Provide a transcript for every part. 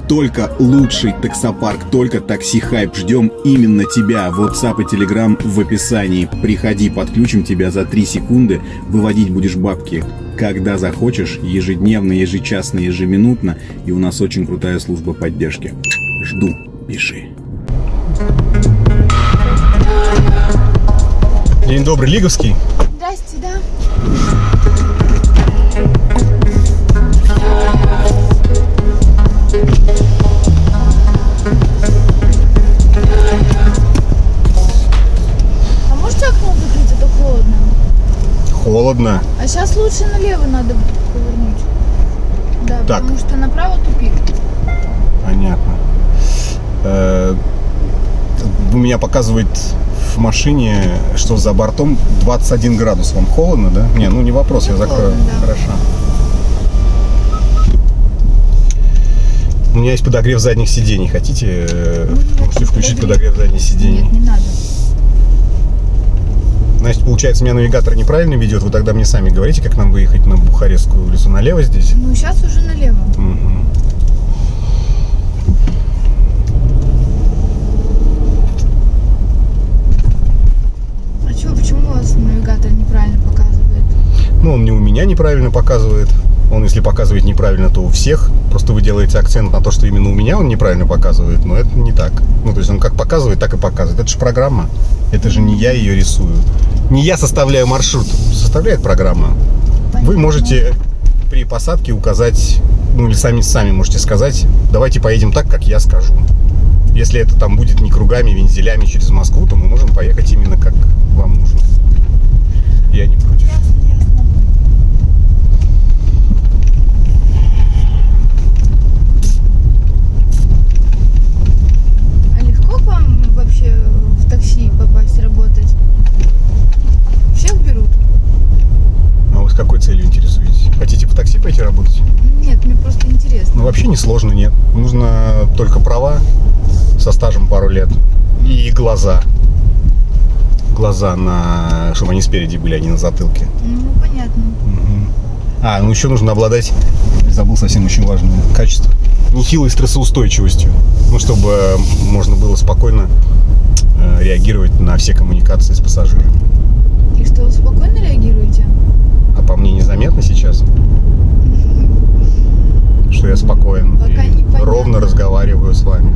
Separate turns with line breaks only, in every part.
Только лучший таксопарк, только Такси Хайп. Ждем именно тебя. WhatsApp и Telegram в описании. Приходи, подключим тебя за 3 секунды. Выводить будешь бабки когда захочешь, ежедневно, ежечасно, ежеминутно. И у нас очень крутая служба поддержки. Жду. Пиши.
День добрый, Лиговский.
Здрасте, да. А можете окно закрыть, это холодно.
Холодно.
А сейчас лучше налево надо повернуть. Да,
Так.
потому что направо тупик.
Понятно. У меня показывает в машине, что за бортом 21 градус. Вам холодно, да? Не, ну не вопрос, я закрою.
Холодно, да.
Хорошо. У меня есть подогрев задних сидений. Хотите? Можете включить подогрев задних сидений.
Нет, не надо.
Значит, получается, меня навигатор неправильно ведет. Вы тогда мне сами говорите, как нам выехать на Бухарестскую улицу. Налево здесь?
Ну, сейчас уже налево.
Угу.
А чё, почему у вас навигатор неправильно показывает?
Ну, он не у меня неправильно показывает. Он, если показывает неправильно, то у всех. Просто вы делаете акцент на то, что именно у меня он неправильно показывает. Но это не так. Ну, то есть он как показывает, так и показывает. Это же программа. Это же не я ее рисую. Не я составляю маршрут. Составляет программа.
Понятно.
Вы можете при посадке указать, ну или сами можете сказать, давайте поедем так, как я скажу. Если это там будет не кругами, вензелями через Москву, то мы можем поехать именно как вам нужно. Я не против.
Ясно, ясно. А легко к вам вообще в такси попасть работать? Всех берут?
А вы с какой целью интересуетесь? Хотите по такси пойти работать?
Нет, мне просто интересно.
Ну, вообще не сложно, нет. Нужно только права со стажем пару лет и глаза. Глаза на... чтобы они спереди были, а не на затылке.
Ну, понятно.
А, ну еще нужно обладать, забыл совсем очень важное качество, нехилой стрессоустойчивостью. Ну, чтобы можно было спокойно реагировать на все коммуникации с пассажирами.
И что, вы спокойно реагируете?
А по мне незаметно сейчас, что я спокоен
Пока
и
непонятно.
ровно разговариваю с вами.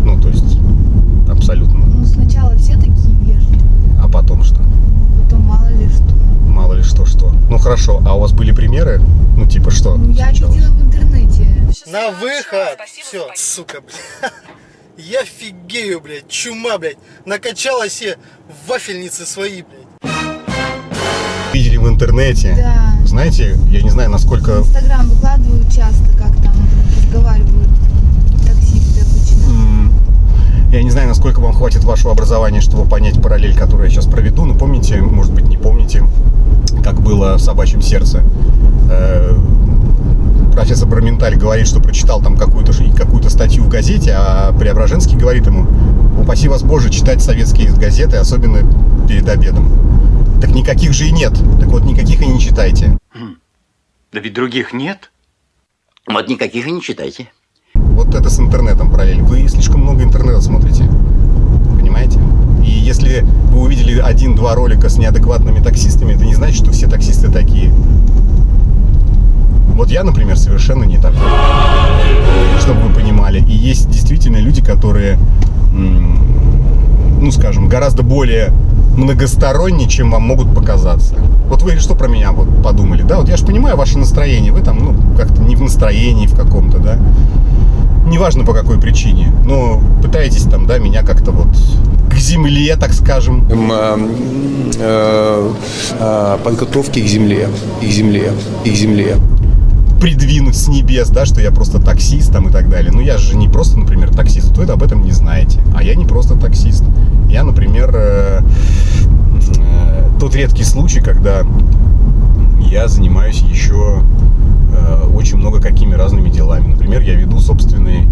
Ну, то есть, абсолютно.
Ну, сначала все такие вежливые,
А потом что?
потом мало ли что.
Мало ли что. Ну, хорошо. А у вас были примеры? Ну, типа что?
Ну, я
случалось?
видела в интернете.
На выход! Все, сука, блядь. Я фигею, блядь, чума, блядь. Накачала себе вафельницы свои, блядь.
Видели в интернете.
Да.
Знаете, я не знаю,
В
насколько...
Инстаграм выкладывают часто, как там разговаривают таксисты обычно.
Я не знаю, насколько вам хватит вашего образования, чтобы понять параллель, которую я сейчас проведу. Но помните, может быть, не помните, как было в «Собачьем сердце». Профессор Браменталь говорит, что прочитал там какую-то статью в газете, а Преображенский говорит ему: упаси вас Боже читать советские газеты, особенно перед обедом. Так никаких же и нет. Так вот, никаких и не читайте.
Да ведь других нет. Вот никаких и не читайте.
Вот это с интернетом параллель. Вы слишком много интернета смотрите. Понимаете? И если вы увидели 1-2 ролика с неадекватными таксистами, это не значит, что все таксисты такие. Вот я, например, совершенно не такой. Чтобы вы понимали. И есть действительно люди, которые, ну, скажем, гораздо более многосторонние, чем вам могут показаться. Вот вы что про меня вот подумали, да? Вот я же понимаю ваше настроение. Вы там, ну, как-то не в настроении в каком-то, да? Неважно по какой причине, но пытаетесь там, да, меня как-то вот к земле, так скажем.
Подготовки к земле,
Придвинуть с небес, да, что я просто таксист там и так далее. Но я же не просто, например, таксист, вы об этом не знаете. А я не просто таксист. Я, например, тот редкий случай, когда я занимаюсь еще очень много какими разными делами. Например, я веду собственный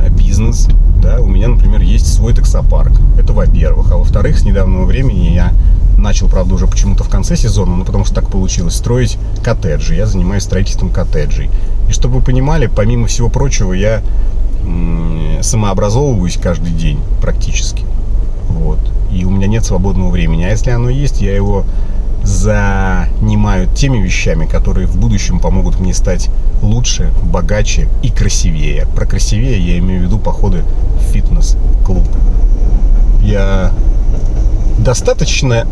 бизнес, да, у меня, например, есть свой таксопарк. Это во-первых. А во-вторых, с недавнего времени я начал, правда, уже почему-то в конце сезона, но потому что так получилось, строить коттеджи. Я занимаюсь строительством коттеджей. И чтобы вы понимали, помимо всего прочего, я самообразовываюсь каждый день практически. Вот. И у меня нет свободного времени. А если оно есть, я его занимаю теми вещами, которые в будущем помогут мне стать лучше, богаче и красивее. Про красивее я имею в виду походы в фитнес-клуб. Я достаточно,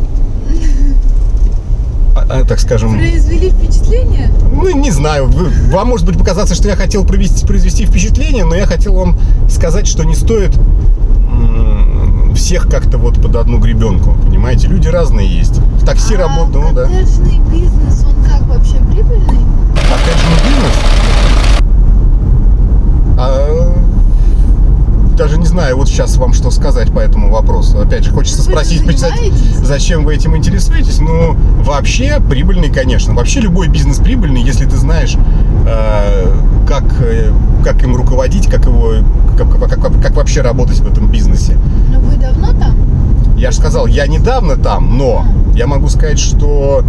так скажем...
Произвели впечатление?
Ну, не знаю, вам может быть показаться, что я хотел произвести впечатление, но я хотел вам сказать, что не стоит всех как-то вот под одну гребенку, понимаете? Люди разные есть. В такси работают, ну да.
Коттеджный бизнес, он как вообще прибыльный?
Коттеджный бизнес? Даже не знаю, вот сейчас вам что сказать по этому вопросу. Опять же, хочется спросить, зачем вы этим интересуетесь? Ну, вообще прибыльный, конечно. Вообще любой бизнес прибыльный, если ты знаешь, как им руководить, как вообще работать в этом бизнесе.
Но вы давно там?
Я же сказал, я недавно там, но я могу сказать, что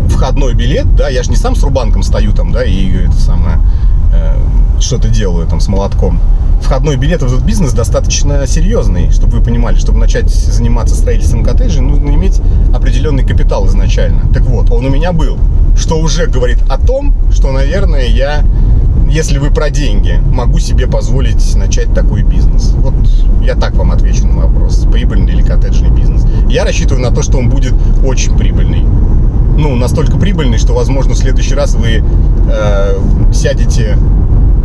входной билет, да, я же не сам с рубанком стою там, да, и это самое... что-то делаю там с молотком. Входной билет в этот бизнес достаточно серьезный, чтобы вы понимали, чтобы начать заниматься строительством коттеджей, нужно иметь определенный капитал изначально. Так вот, он у меня был, что уже говорит о том, что, наверное, я, если вы про деньги, могу себе позволить начать такой бизнес. Вот я так вам отвечу на вопрос, прибыльный или коттеджный бизнес. Я рассчитываю на то, что он будет очень прибыльный. Ну, настолько прибыльный, что, возможно, в следующий раз вы сядете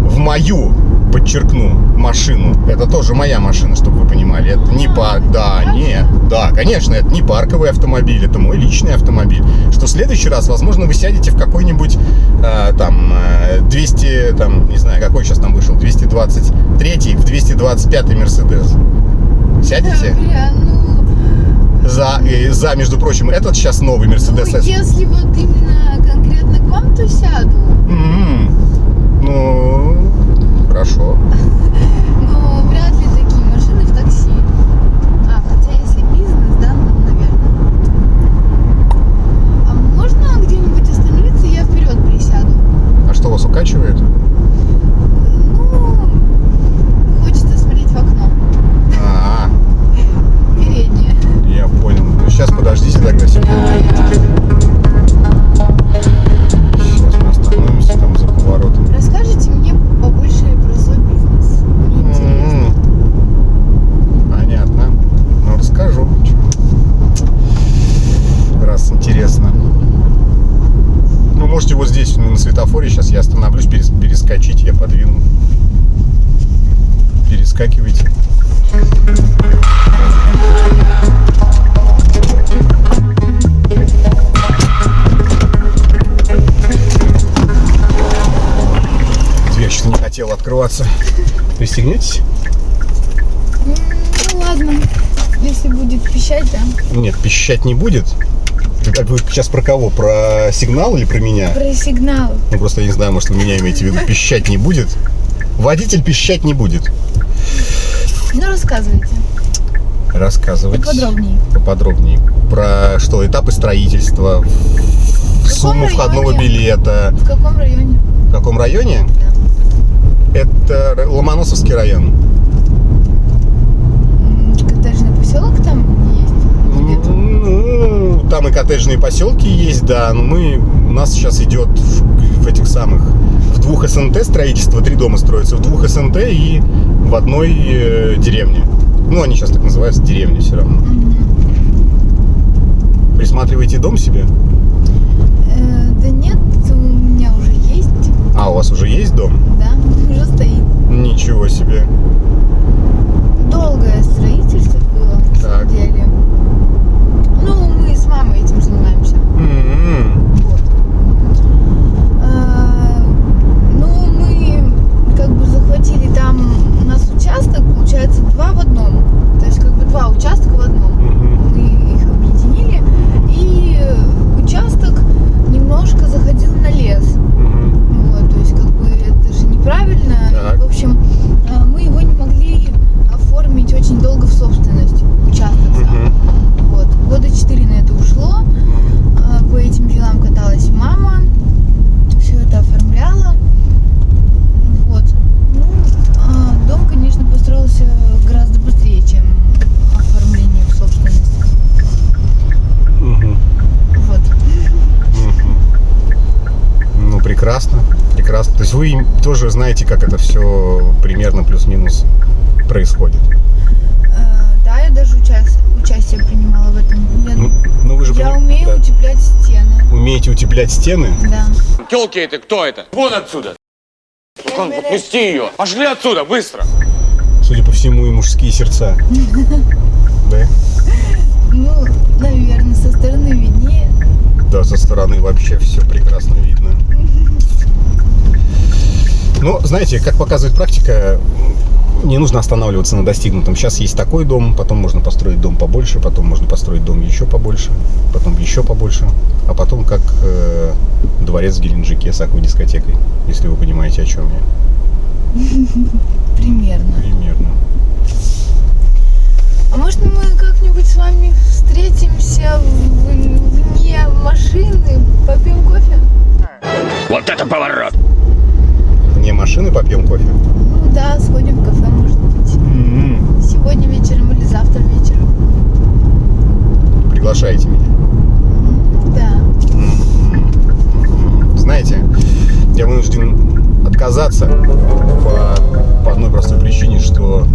в мою, подчеркну, машину. Это тоже моя машина, чтобы вы понимали. Это не парк, да, конечно, это не парковый автомобиль, это мой личный автомобиль. Что в следующий раз, возможно, вы сядете в какой-нибудь 200, там, не знаю, какой сейчас там вышел, 223, в 225-й Мерседес. Сядете? За, между прочим, этот сейчас новый Мерседес.
Ну, если вот именно конкретно к вам, то сяду.
Ну, хорошо.
Но вряд ли такие машины в такси. Хотя если бизнес, да, наверное. А можно где-нибудь остановиться, я вперед присяду?
А что, вас укачивает?
Ну, хочется смотреть в окно. Переднее.
Я понял. Ну, сейчас подождите тогда секунду. Сейчас мы остановимся там за поворотом.
Расскажите мне побольше про свой бизнес. Мне интересно.
Понятно. Ну, расскажу. Раз интересно. Ну, можете вот здесь, на светофоре, сейчас я остановлюсь, перескочить, я подвину. Перескакивайте. Дверь что-то не хотела открываться. Пристегнетесь?
Ну ладно, если будет пищать, да?
Нет, пищать не будет. Вы сейчас про кого? Про сигнал или про меня?
Про сигнал.
Ну просто я не знаю, может вы меня имеете в виду. Пищать не будет? Водитель пищать не будет.
Ну рассказывайте.
Рассказывать.
Поподробнее.
Поподробнее. Про что? Этапы строительства, сумму входного билета.
В каком районе?
В каком районе?
Да.
Это Ломоносовский район.
Коттеджный поселок там есть? Где-то?
Ну, там и коттеджные поселки есть, да. Но у нас сейчас идет в этих самых, в 2 СНТ строительство, 3 дома строятся, в 2 СНТ и в одной деревне. Ну, они сейчас так называются, деревни все равно. Присматриваете дом себе?
Да нет, у меня уже есть.
А, у вас уже есть дом?
Да, уже стоит.
Ничего себе.
Долгое строительство было, на самом деле. Ну, мы с мамой этим занимаемся. Вот. Ну, мы как бы захватили там, у нас участок, получается, 2 в одном. То есть, как бы 2 участка в одном. Мы их объединили. И участок немножко заходил на лес. Вот, то есть, как бы, это же неправильно.
Так.
И, в общем, мы его не могли оформить очень долго в собственность. Участок сам.
вы тоже знаете, как это все примерно плюс-минус происходит.
Да, я даже участие принимала в этом.
Ну вы же
Я умею
да.
утеплять стены.
Умеете утеплять стены?
Да.
Тёлки это кто это? Вон отсюда! Пусти ее! Пошли отсюда, быстро!
Судя по всему, и мужские сердца. Да?
Ну, наверное, со стороны виднее.
Да, со стороны вообще все прекрасно видно. Но, знаете, как показывает практика, не нужно останавливаться на достигнутом. Сейчас есть такой дом, потом можно построить дом побольше, потом можно построить дом еще побольше, потом еще побольше, а потом как дворец в Геленджике с аквадискотекой, если вы понимаете, о чем я.
Примерно.
Примерно.
А может мы как-нибудь с вами встретимся вне машины, попьем кофе?
Вот это поворот!
Вне машины попьем кофе?
Ну да, сходим в кафе, может быть. Сегодня вечером или завтра вечером.
Приглашаете меня?
Да.
Знаете, я вынужден отказаться по одной простой причине, что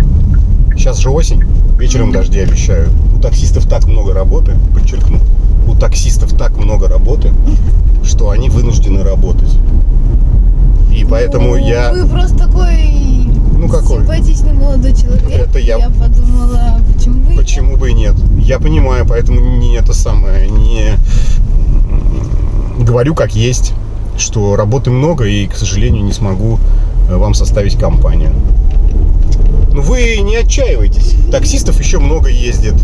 сейчас же осень, вечером дожди обещают. У таксистов так много работы, подчеркну, у таксистов так много работы, что они вынуждены работать. И поэтому я...
Вы просто такой
какой?
симпатичный молодой человек.
Это я.
Я подумала, почему бы и
Почему бы и нет? Я понимаю, поэтому не говорю как есть, что работы много и, к сожалению, не смогу вам составить компанию. Но вы не отчаивайтесь. Таксистов еще много ездит.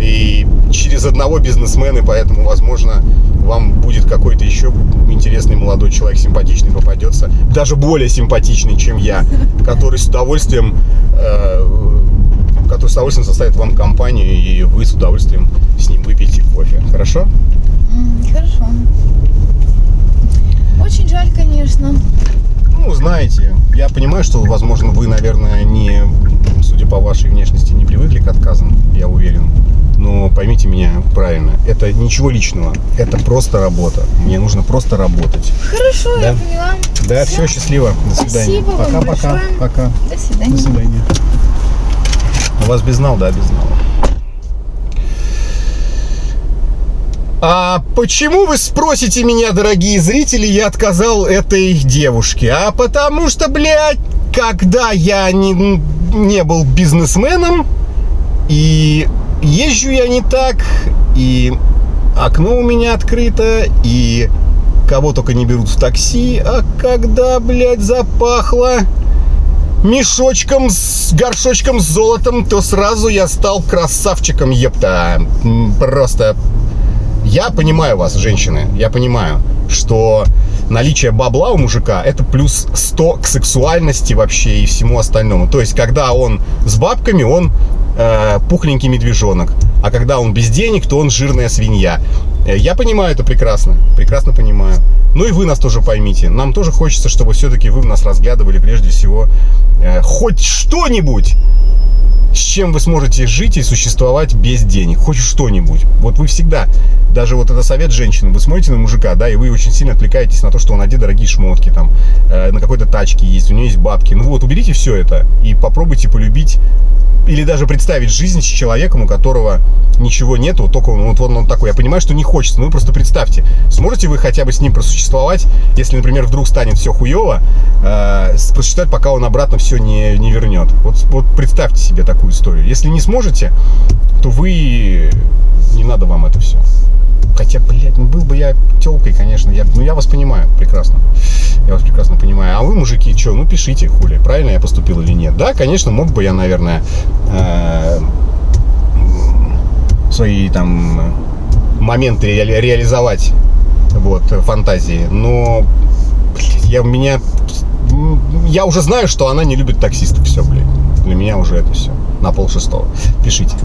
И через одного бизнесмена, поэтому, возможно, вам будет какой-то еще интересный молодой человек, симпатичный попадется. Даже более симпатичный, чем я, который с удовольствием составит вам компанию, и вы с удовольствием с ним выпьете кофе. Хорошо?
Хорошо. Очень жаль, конечно.
Ну, знаете, я понимаю, что, возможно, вы, наверное, судя по вашей внешности, не привыкли к отказам, я уверен. Но поймите меня правильно, это ничего личного, это просто работа. Мне нужно просто работать.
Хорошо,
Да?
я поняла.
Да, все, счастливо. До свидания.
Спасибо вам
Пока-пока.
большое.
Пока.
До свидания.
До свидания. У вас безнал, да, безнал. А почему, вы спросите меня, дорогие зрители, я отказал этой девушке? А потому что, блядь, когда я не был бизнесменом, и езжу я не так, и окно у меня открыто, и кого только не берут в такси, а когда, блядь, запахло мешочком с горшочком с золотом, то сразу я стал красавчиком, епта. Просто... Я понимаю вас, женщины, я понимаю, что наличие бабла у мужика — это плюс 100 к сексуальности вообще и всему остальному. То есть, когда он с бабками, он пухленький медвежонок, а когда он без денег, то он жирная свинья. Я понимаю это прекрасно, прекрасно понимаю. Ну и вы нас тоже поймите. Нам тоже хочется, чтобы все-таки вы нас разглядывали прежде всего хоть что-нибудь, с чем вы сможете жить и существовать без денег. Хоть что-нибудь. Вот вы всегда, даже вот это совет женщинам, вы смотрите на мужика, да, и вы очень сильно отвлекаетесь на то, что он одет дорогие шмотки, там, на какой-то тачке есть, у него есть бабки. Ну вот, уберите все это и попробуйте полюбить или даже представить жизнь с человеком, у которого ничего нету, только он такой. Я понимаю, что не хочется, но вы просто представьте, сможете вы хотя бы с ним просуществовать, если, например, вдруг станет все хуево, просчитать, пока он обратно все не вернет. Вот представьте себе такую историю. Если не сможете, то вы... Не надо вам это все. Хотя, блядь, был бы я тёлкой, конечно, я вас понимаю прекрасно. Я вас прекрасно понимаю. А вы, мужики, что, пишите, хули, правильно я поступил или нет. Да, конечно, мог бы я, наверное, свои там моменты реализовать, вот, фантазии. Но, блядь, я уже знаю, что она не любит таксистов. Все, блядь. Для меня уже это все. На 5:30. Пишите.